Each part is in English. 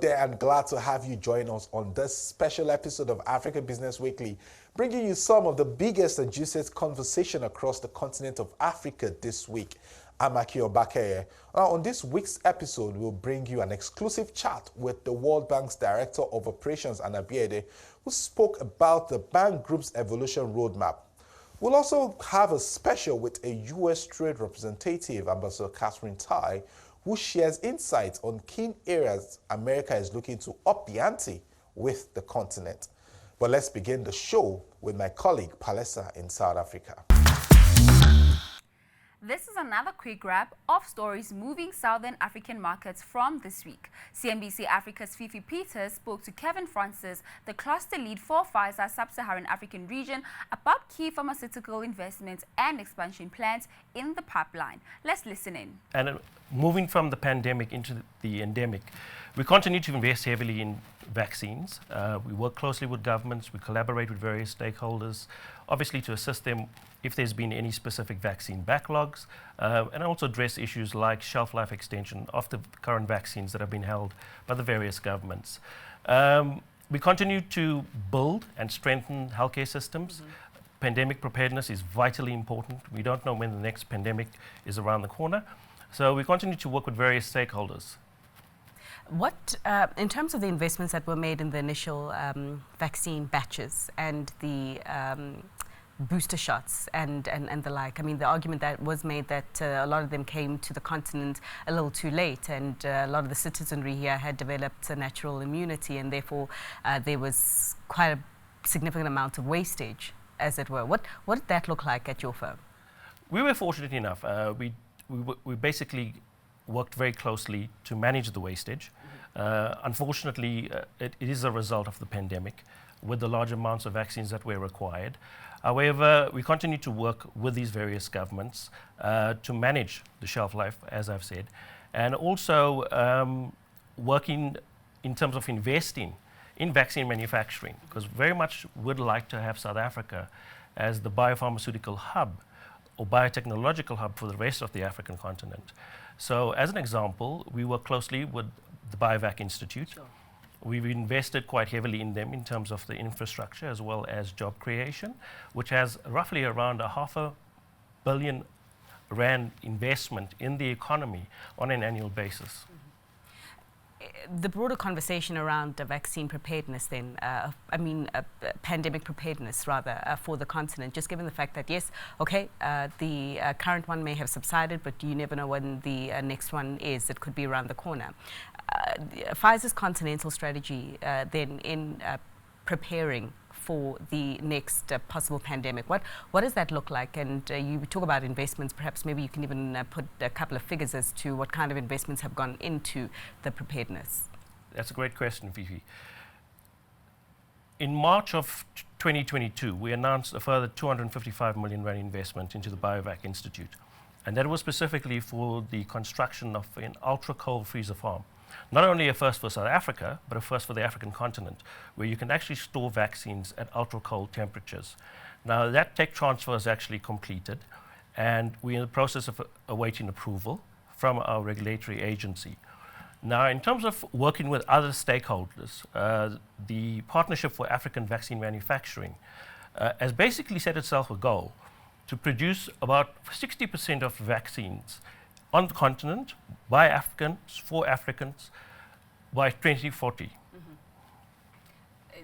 there, and glad to have you join us on this special episode of Africa Business Weekly, bringing you some of the biggest and juiciest conversation across the continent of Africa this week. I'm Aki Obakeye. On this week's episode, we'll bring you an exclusive chat with the World Bank's Director of Operations, Anna Biede, who spoke about the bank group's evolution roadmap. We'll also have a special with a U.S. trade representative, Ambassador Catherine Tai, who shares insights on key areas America is looking to up the ante with the continent. But let's begin the show with my colleague Palesa in South Africa. This is another quick wrap of stories moving Southern African markets from this week. CNBC Africa's Fifi Peters spoke to Kevin Francis, the cluster lead for Pfizer sub-Saharan African region, about key pharmaceutical investments and expansion plans in the pipeline. Let's listen in. And moving from the pandemic into the endemic, we continue to invest heavily in vaccines. We work closely with governments, we collaborate with various stakeholders, obviously to assist them if there's been any specific vaccine backlogs, and also address issues like shelf life extension of the current vaccines that have been held by the various governments. We continue to build and strengthen healthcare systems. Pandemic preparedness is vitally important. We don't know when the next pandemic is around the corner. So we continue to work with various stakeholders. What, in terms of the investments that were made in the initial vaccine batches and the booster shots and the like, I mean, the argument that was made that a lot of them came to the continent a little too late, and a lot of the citizenry here had developed a natural immunity, and therefore there was quite a significant amount of wastage, as it were. What did that look like at your firm? We were fortunate enough. We basically worked very closely to manage the wastage. Unfortunately, it is a result of the pandemic with the large amounts of vaccines that were required. However, we continue to work with these various governments to manage the shelf life, as I've said, and also working in terms of investing in vaccine manufacturing, because very much would like to have South Africa as the biopharmaceutical hub or biotechnological hub for the rest of the African continent. So as an example, we work closely with the Biovac Institute. Sure. We've invested quite heavily in them in terms of the infrastructure as well as job creation, which has roughly around R500 million investment in the economy on an annual basis. The broader conversation around vaccine preparedness then, pandemic preparedness rather, for the continent, just given the fact that yes, okay, the current one may have subsided, but you never know when the next one is. It could be around the corner. Pfizer's continental strategy then in preparing for the next possible pandemic, what does that look like? And you talk about investments, perhaps maybe you can even put a couple of figures as to what kind of investments have gone into the preparedness. That's a great question, Fifi. In March of 2022, we announced a further 255 million rand investment into the Biovac Institute, and that was specifically for the construction of an ultra-cold freezer farm. Not only a first for South Africa, but a first for the African continent, where you can actually store vaccines at ultra-cold temperatures. Now, that tech transfer is actually completed, and we're in the process of awaiting approval from our regulatory agency. Now, in terms of working with other stakeholders, the Partnership for African Vaccine Manufacturing has basically set itself a goal to produce about 60% of vaccines on the continent by Africans, for Africans, by 2040.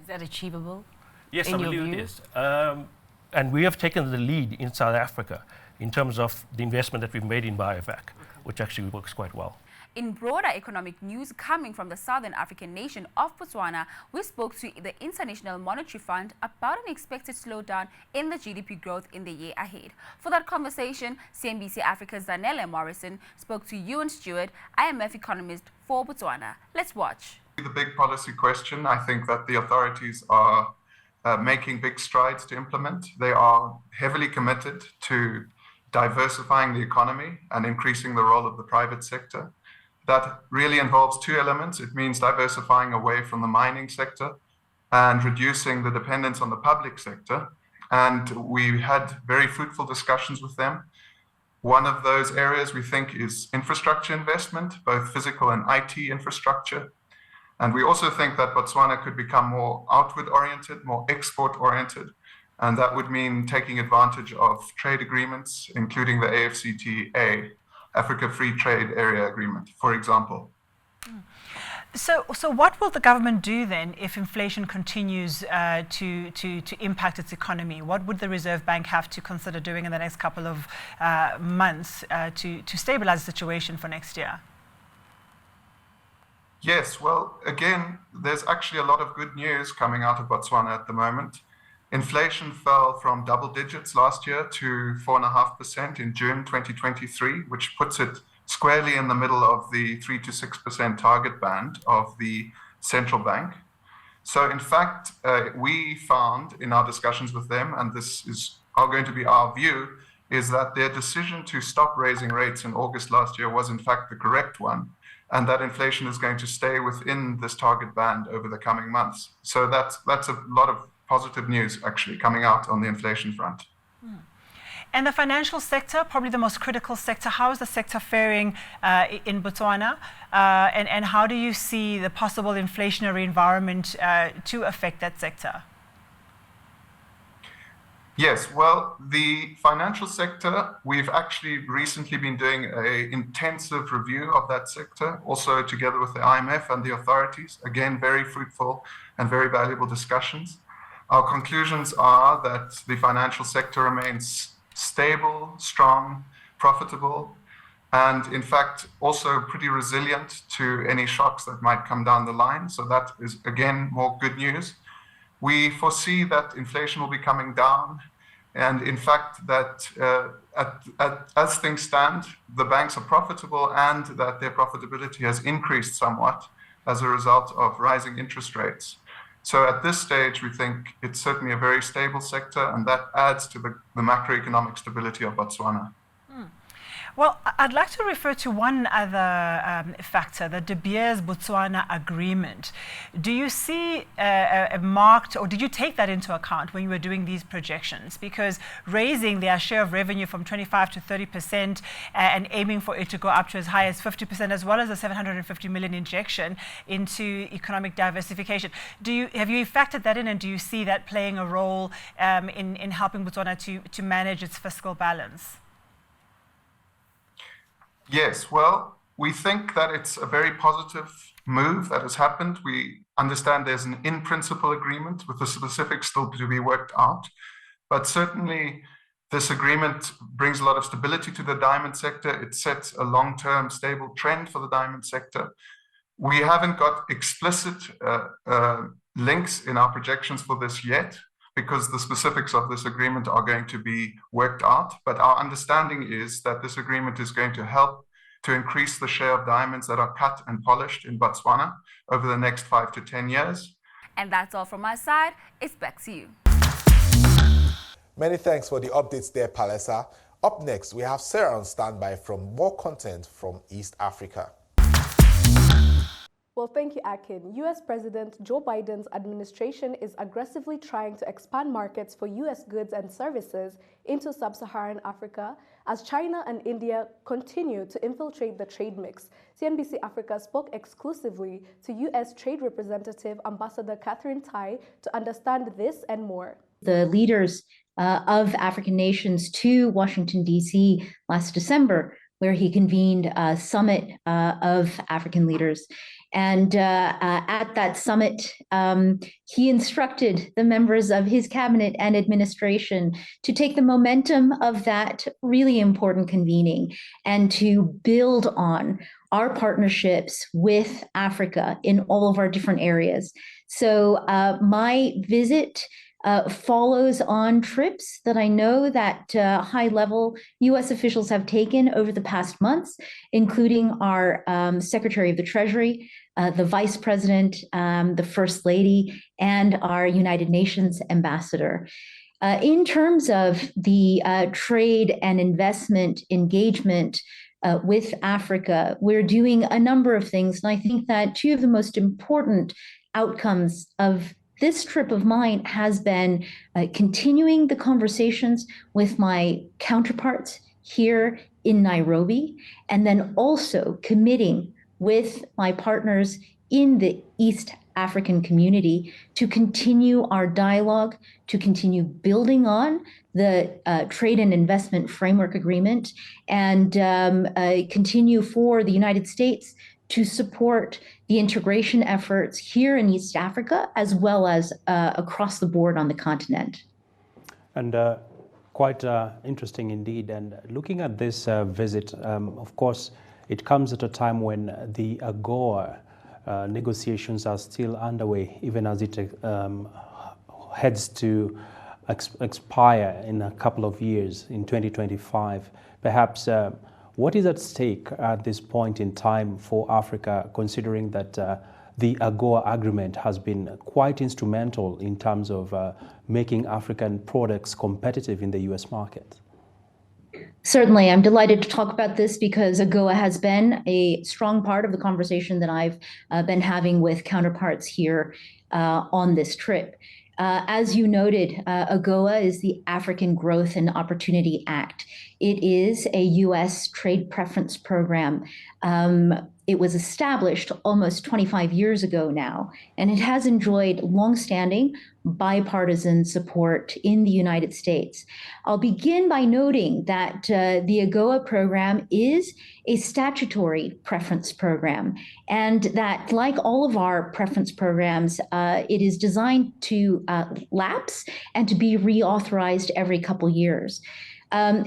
Is that achievable? Yes, I believe it is. And we have taken the lead in South Africa in terms of the investment that we've made in Biovac, which actually works quite well. In broader economic news coming from the Southern African nation of Botswana, we spoke to the International Monetary Fund about an expected slowdown in the GDP growth in the year ahead. For that conversation, CNBC Africa's Zanele Morrison spoke to Ewan Stewart, IMF economist for Botswana. Let's watch. The big policy question, I think that the authorities are making big strides to implement. They are heavily committed to diversifying the economy and increasing the role of the private sector. That really involves two elements. It means diversifying away from the mining sector and reducing the dependence on the public sector. And we had very fruitful discussions with them. One of those areas we think is infrastructure investment, both physical and IT infrastructure. And we also think that Botswana could become more outward-oriented, more export-oriented, and that would mean taking advantage of trade agreements, including the AfCFTA, Africa Free Trade Area Agreement, for example. So what will the government do then if inflation continues to impact its economy? What would the Reserve Bank have to consider doing in the next couple of months to stabilize the situation for next year? Yes, well, again, there's actually a lot of good news coming out of Botswana at the moment. Inflation fell from double digits last year to 4.5% in June 2023, which puts it squarely in the middle of the 3 to 6% target band of the central bank. So in fact, we found in our discussions with them, and this is going to be our view, is that their decision to stop raising rates in August last year was in fact the correct one, and that inflation is going to stay within this target band over the coming months. So that's a lot of positive news actually coming out on the inflation front. And the financial sector, probably the most critical sector, how is the sector faring in Botswana? And how do you see the possible inflationary environment to affect that sector? Yes, well, the financial sector, we've actually recently been doing an intensive review of that sector, also together with the IMF and the authorities. Again, very fruitful and very valuable discussions. Our conclusions are that the financial sector remains stable, strong, profitable, and in fact also pretty resilient to any shocks that might come down the line. So that is again more good news. We foresee that inflation will be coming down, and in fact that as things stand, the banks are profitable and that their profitability has increased somewhat as a result of rising interest rates. So at this stage, we think it's certainly a very stable sector, and that adds to the macroeconomic stability of Botswana. Well, I'd like to refer to one other factor, the De Beers Botswana Agreement. Do you see a marked, or did you take that into account when you were doing these projections? Because raising their share of revenue from 25 to 30% and aiming for it to go up to as high as 50%, as well as a 750 million injection into economic diversification. Have you factored that in, and do you see that playing a role in helping Botswana to manage its fiscal balance? Yes, well, we think that it's a very positive move that has happened. We understand there's an in-principle agreement with the specifics still to be worked out. But certainly this agreement brings a lot of stability to the diamond sector. It sets a long-term stable trend for the diamond sector. We haven't got explicit links in our projections for this yet, because the specifics of this agreement are going to be worked out. But our understanding is that this agreement is going to help to increase the share of diamonds that are cut and polished in Botswana over the next 5 to 10 years. And that's all from my side. It's back to you. Many thanks for the updates there, Palesa. Up next, we have Sarah on standby from more content from East Africa. Well, thank you, Akin. U.S. President Joe Biden's administration is aggressively trying to expand markets for U.S. goods and services into sub-Saharan Africa as China and India continue to infiltrate the trade mix. CNBC Africa spoke exclusively to U.S. Trade Representative Ambassador Catherine Tai to understand this and more. The leaders of African nations to Washington, D.C. last December, where he convened a summit of African leaders. And at that summit, he instructed the members of his cabinet and administration to take the momentum of that really important convening and to build on our partnerships with Africa in all of our different areas. So my visit follows on trips that I know that high-level U.S. officials have taken over the past months, including our Secretary of the Treasury, the Vice President, the First Lady, and our United Nations Ambassador. In terms of the trade and investment engagement with Africa, we're doing a number of things, and I think that two of the most important outcomes of this trip of mine has been continuing the conversations with my counterparts here in Nairobi, and then also committing with my partners in the East African community to continue our dialogue, to continue building on the Trade and Investment Framework Agreement, and continue for the United States to support the integration efforts here in East Africa, as well as across the board on the continent. And quite interesting indeed. And looking at this visit, of course, it comes at a time when the AGOA negotiations are still underway, even as it heads to expire in a couple of years, in 2025. Perhaps what is at stake at this point in time for Africa, considering that the AGOA agreement has been quite instrumental in terms of making African products competitive in the US market? Certainly, I'm delighted to talk about this because AGOA has been a strong part of the conversation that I've been having with counterparts here on this trip. As you noted, AGOA is the African Growth and Opportunity Act. It is a U.S. trade preference program. It was established almost 25 years ago now, and it has enjoyed longstanding bipartisan support in the United States. I'll begin by noting that the AGOA program is a statutory preference program, and that, like all of our preference programs, it is designed to lapse and to be reauthorized every couple years.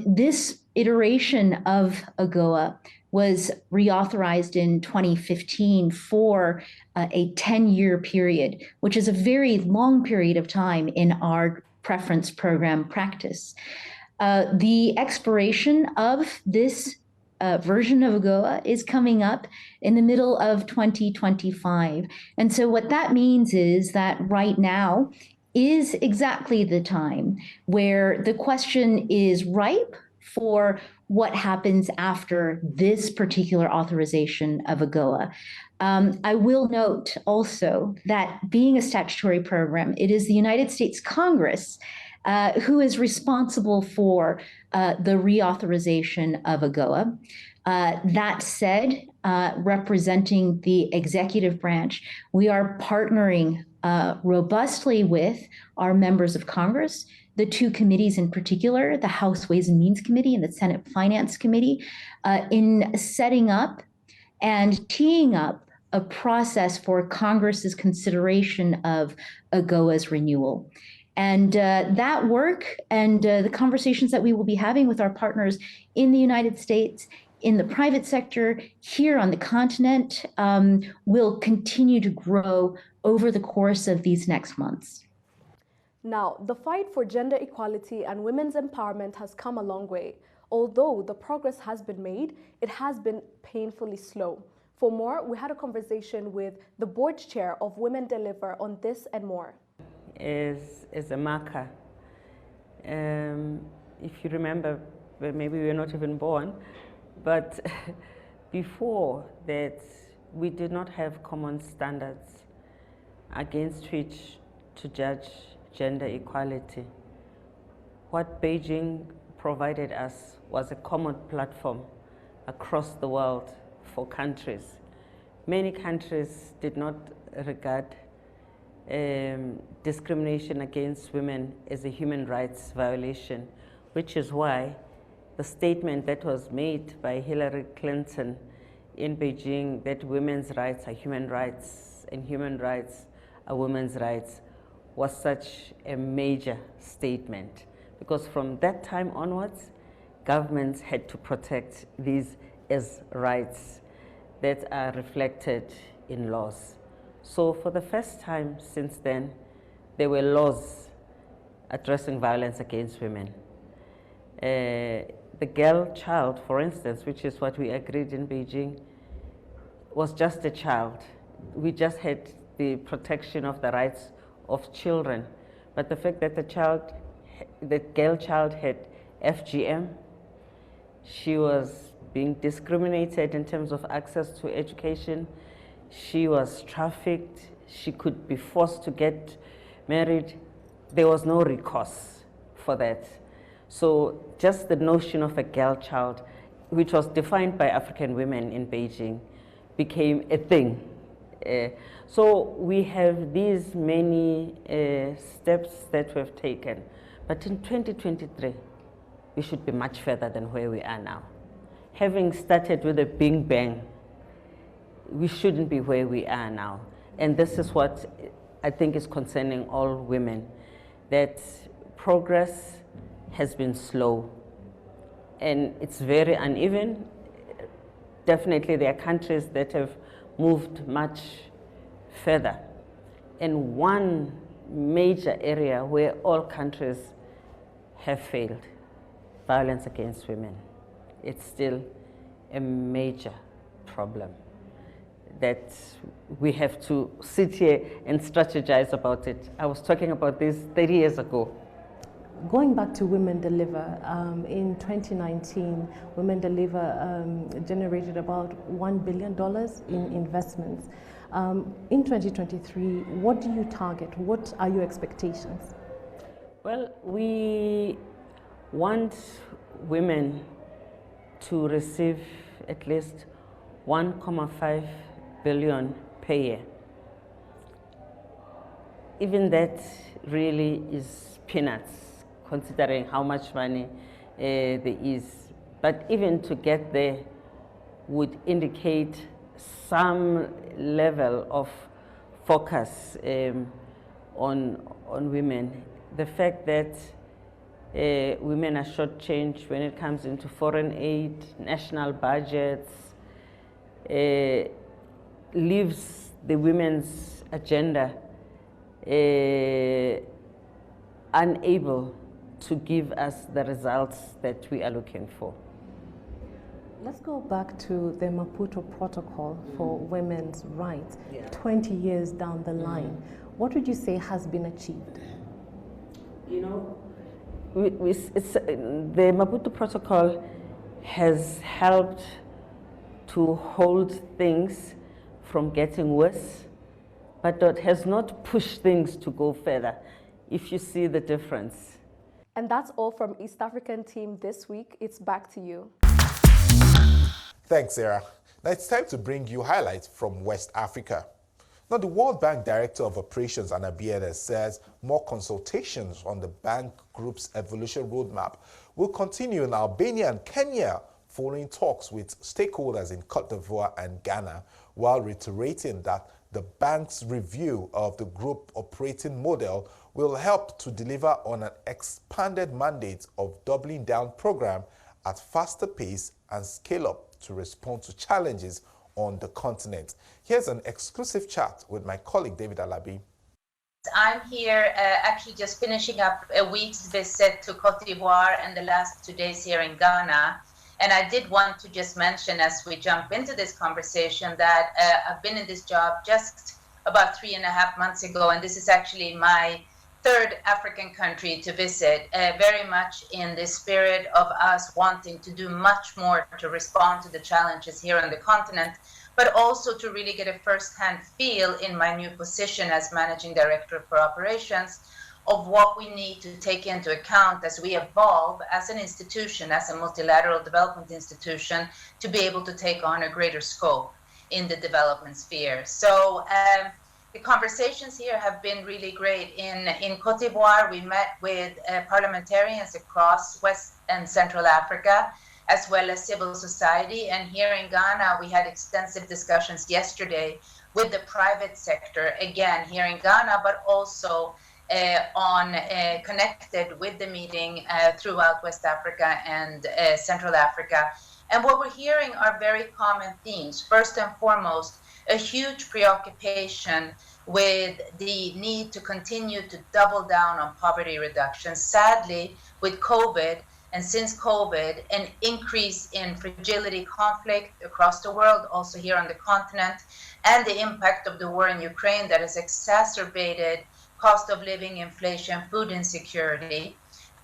This iteration of AGOA was reauthorized in 2015 for a 10-year period, which is a very long period of time in our preference program practice. The expiration of this version of AGOA is coming up in the middle of 2025. And so what that means is that right now is exactly the time where the question is ripe for what happens after this particular authorization of AGOA. I will note also that being a statutory program, it is the United States Congress who is responsible for the reauthorization of AGOA. That said, representing the executive branch, we are partnering robustly with our members of Congress, the two committees in particular, the House Ways and Means Committee and the Senate Finance Committee, in setting up and teeing up a process for Congress's consideration of AGOA's renewal. And that work and the conversations that we will be having with our partners in the United States, in the private sector, here on the continent, will continue to grow over the course of these next months. Now, the fight for gender equality and women's empowerment has come a long way. Although the progress has been made, it has been painfully slow. For more, we had a conversation with the board chair of Women Deliver on this and more. Is a marker. If you remember, maybe we were not even born, but before that, we did not have common standards against which to judge gender equality. What Beijing provided us was a common platform across the world for countries. Many countries did not regard discrimination against women as a human rights violation, which is why the statement that was made by Hillary Clinton in Beijing that women's rights are human rights and human rights are women's rights was such a major statement, because from that time onwards, governments had to protect these as rights that are reflected in laws. So for the first time since then, there were laws addressing violence against women. The girl child, for instance, which is what we agreed in Beijing, was just a child. We just had the protection of the rights of children. But the fact that the girl child had FGM, she was being discriminated in terms of access to education, she was trafficked, she could be forced to get married. There was no recourse for that. So just the notion of a girl child, which was defined by African women in Beijing, became a thing So we have these many steps that we've taken, but in 2023, we should be much further than where we are now. Having started with a big bang, we shouldn't be where we are now. And this is what I think is concerning all women, that progress has been slow and it's very uneven. Definitely there are countries that have moved much further. And one major area where all countries have failed, violence against women. It's still a major problem that we have to sit here and strategize about it. I was talking about this 30 years ago. Going back to Women Deliver, in 2019, Women Deliver generated about $1 billion in investments. In 2023, what do you target? What are your expectations? Well, we want women to receive at least 1.5 billion per year. Even that really is peanuts, considering how much money there is. But even to get there would indicate some level of focus on women. The fact that women are shortchanged when it comes into foreign aid, national budgets, leaves the women's agenda unable to give us the results that we are looking for. Let's go back to the Maputo Protocol for women's rights. 20 years down the line, what would you say has been achieved? You know, the Maputo Protocol has helped to hold things from getting worse, but it has not pushed things to go further, if you see the difference. And that's all from East African team this week. It's back to you. Thanks, Sarah. Now it's time to bring you highlights from West Africa. Now, the World Bank Director of Operations, Anna Bieda, says more consultations on the bank group's evolution roadmap will continue in Albania and Kenya following talks with stakeholders in Cote d'Ivoire and Ghana, while reiterating that the bank's review of the group operating model will help to deliver on an expanded mandate of doubling down program at faster pace and scale up to respond to challenges on the continent. Here's an exclusive chat with my colleague David Alabi. I'm here actually just finishing up a week's visit to Cote d'Ivoire and the last 2 days here in Ghana. And I did want to just mention as we jump into this conversation that I've been in this job just about 3.5 months ago, and this is actually my third African country to visit, very much in the spirit of us wanting to do much more to respond to the challenges here on the continent, but also to really get a first-hand feel in my new position as Managing Director for Operations of what we need to take into account as we evolve as an institution, as a multilateral development institution, to be able to take on a greater scope in the development sphere. So the conversations here have been really great. In Cote d'Ivoire, we met with parliamentarians across West and Central Africa, as well as civil society. And here in Ghana, we had extensive discussions yesterday with the private sector, again, here in Ghana, but also connected with the meeting throughout West Africa and Central Africa. And what we're hearing are very common themes. First and foremost, a huge preoccupation with the need to continue to double down on poverty reduction. Sadly, with COVID, and since COVID, an increase in fragility, conflict across the world, also here on the continent, and the impact of the war in Ukraine that has exacerbated cost of living, inflation, food insecurity.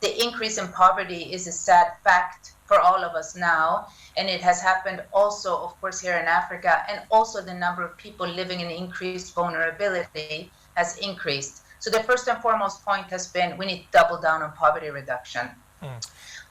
The increase in poverty is a sad fact for all of us now, and it has happened also, of course, here in Africa, and also the number of people living in increased vulnerability has increased. So the first and foremost point has been we need to double down on poverty reduction.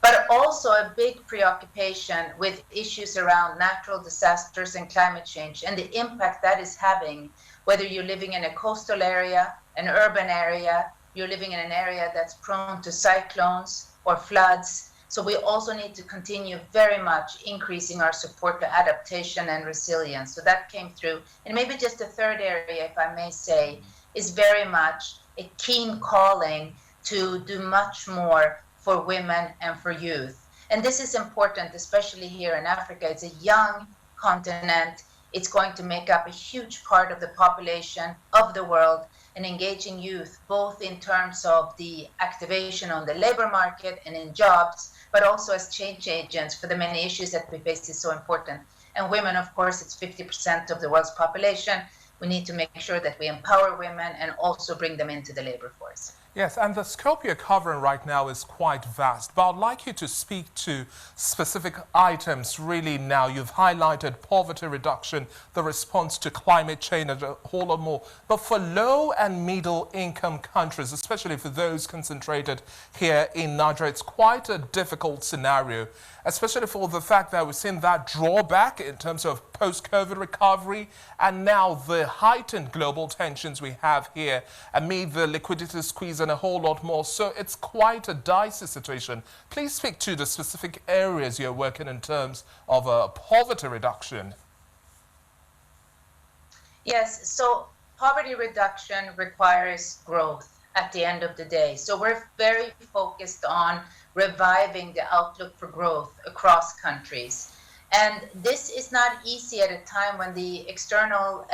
But also a big preoccupation with issues around natural disasters and climate change and the impact that is having, whether you're living in a coastal area, an urban area, you're living in an area that's prone to cyclones or floods. So we also need to continue very much increasing our support to adaptation and resilience. So that came through. And maybe just a third area, if I may say, is very much a keen calling to do much more for women and for youth. And this is important, especially here in Africa. It's a young continent. It's going to make up a huge part of the population of the world, and engaging youth, both in terms of the activation on the labor market and in jobs, but also as change agents for the many issues that we face is so important. And women, of course, it's 50% of the world's population. We need to make sure that we empower women and also bring them into the labor force. Yes, and the scope you're covering right now is quite vast, but I'd like you to speak to specific items really now. You've highlighted poverty reduction, the response to climate change, and a whole lot more. But for low and middle income countries, especially for those concentrated here in Nigeria, it's quite a difficult scenario, especially for the fact that we've seen that drawback in terms of post-COVID recovery and now the heightened global tensions we have here amid the liquidity squeeze and a whole lot more. So it's quite a dicey situation. Please speak to the specific areas you're working in terms of poverty reduction. Yes, so poverty reduction requires growth at the end of the day. So we're very focused on reviving the outlook for growth across countries. And this is not easy at a time when the external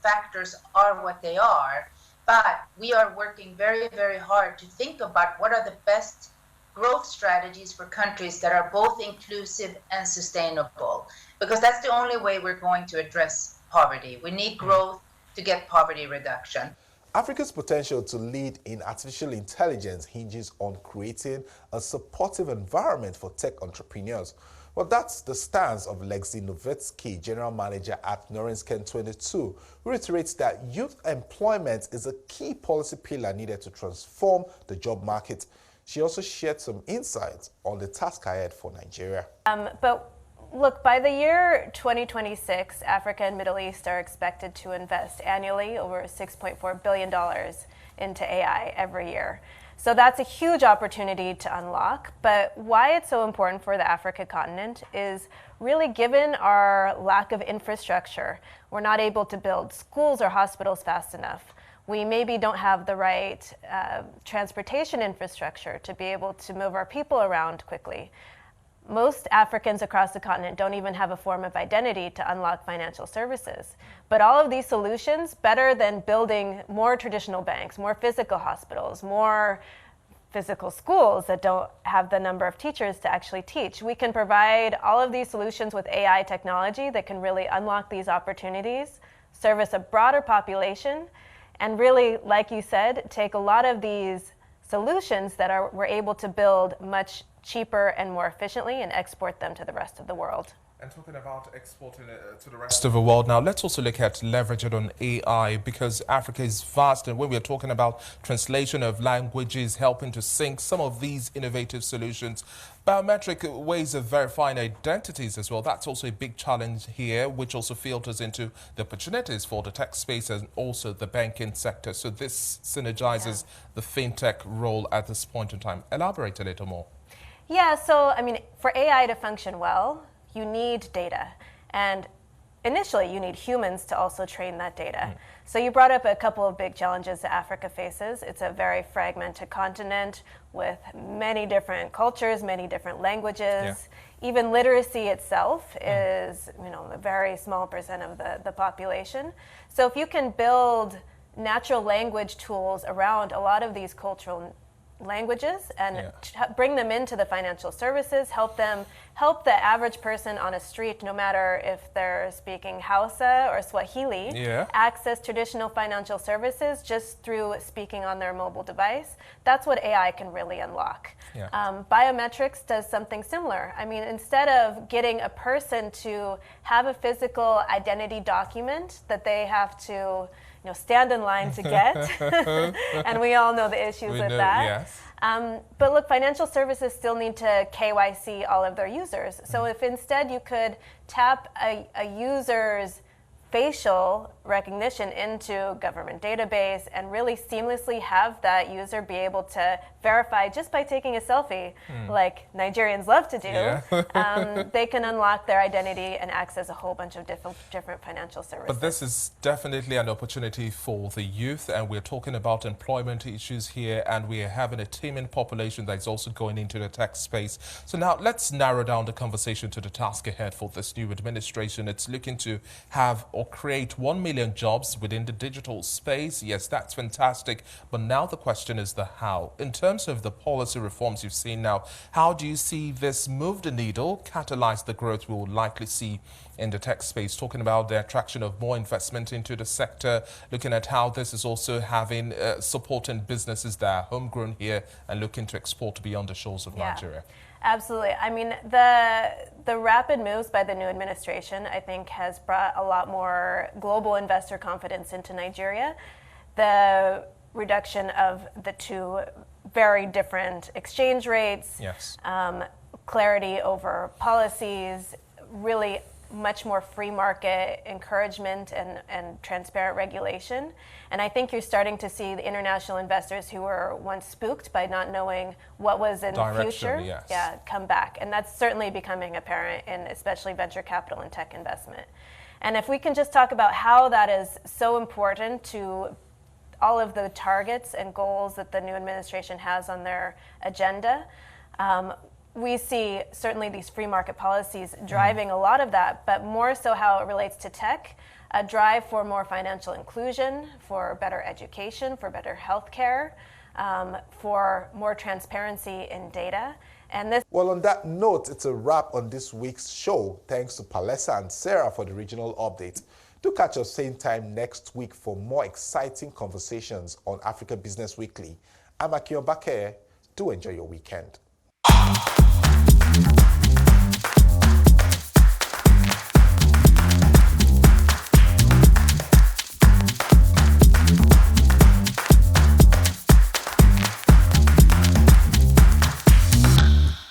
factors are what they are. But we are working very, very hard to think about what are the best growth strategies for countries that are both inclusive and sustainable, because that's the only way we're going to address poverty. We need growth to get poverty reduction. Africa's potential to lead in artificial intelligence hinges on creating a supportive environment for tech entrepreneurs. Well, that's the stance of Lexi Novitsky, General Manager at Norenscan 22, who reiterates that youth employment is a key policy pillar needed to transform the job market. She also shared some insights on the task ahead for Nigeria. But look, by the year 2026, Africa and Middle East are expected to invest annually over $6.4 billion into AI every year. So that's a huge opportunity to unlock. But why it's so important for the Africa continent is really given our lack of infrastructure. We're not able to build schools or hospitals fast enough. We maybe don't have the right transportation infrastructure to be able to move our people around quickly. Most Africans across the continent don't even have a form of identity to unlock financial services. But all of these solutions, better than building more traditional banks, more physical hospitals, more physical schools that don't have the number of teachers to actually teach. We can provide all of these solutions with AI technology that can really unlock these opportunities, service a broader population, and really, like you said, take a lot of these solutions that we're able to build much cheaper and more efficiently and export them to the rest of the world. And talking about exporting it to the rest of the world now, let's also look at leveraging on AI, because Africa is vast, and when we're talking about translation of languages, helping to sync some of these innovative solutions, biometric ways of verifying identities as well, that's also a big challenge here, which also filters into the opportunities for the tech space and also the banking sector. So this synergizes the fintech role at this point in time. Elaborate a little more. Yeah, so I mean, for AI to function well, you need data. And initially, you need humans to also train that data. So you brought up a couple of big challenges that Africa faces. It's a very fragmented continent with many different cultures, many different languages. Even literacy itself is, a very small percent of the population. So if you can build natural language tools around a lot of these cultural languages and bring them into the financial services, help the average person on a street, no matter if they're speaking Hausa or Swahili, access traditional financial services just through speaking on their mobile device. That's what AI can really unlock. Biometrics does something similar. I mean, instead of getting a person to have a physical identity document that they have to stand in line to get, and we all know the issues with that. But look, financial services still need to KYC all of their users. So if instead you could tap a user's facial recognition into government database and really seamlessly have that user be able to verify just by taking a selfie, like Nigerians love to do, they can unlock their identity and access a whole bunch of different financial services. But this is definitely an opportunity for the youth, and we're talking about employment issues here, and we're having a teeming population that's also going into the tech space. So now let's narrow down the conversation to the task ahead for this new administration. It's looking to have or create 1 million jobs within the digital space. Yes, that's fantastic. But now the question is the how. In terms of the policy reforms you've seen now, how do you see this move the needle, catalyze the growth we will likely see in the tech space? Talking about the attraction of more investment into the sector, looking at how this is also having supporting businesses that are homegrown here and looking to export beyond the shores of Nigeria. Absolutely. I mean, the rapid moves by the new administration, I think, has brought a lot more global investor confidence into Nigeria. The reduction of the two very different exchange rates, clarity over policies, really much more free market encouragement and transparent regulation. And I think you're starting to see the international investors who were once spooked by not knowing what was in the future, come back. And that's certainly becoming apparent in especially venture capital and tech investment. And if we can just talk about how that is so important to all of the targets and goals that the new administration has on their agenda, we see certainly these free market policies driving a lot of that, but more so how it relates to tech, a drive for more financial inclusion, for better education, for better healthcare, for more transparency in data. And this. Well, on that note, it's a wrap on this week's show. Thanks to Palesa and Sarah for the regional update. Do catch us same time next week for more exciting conversations on Africa Business Weekly. I'm Akio Bakere. Do enjoy your weekend.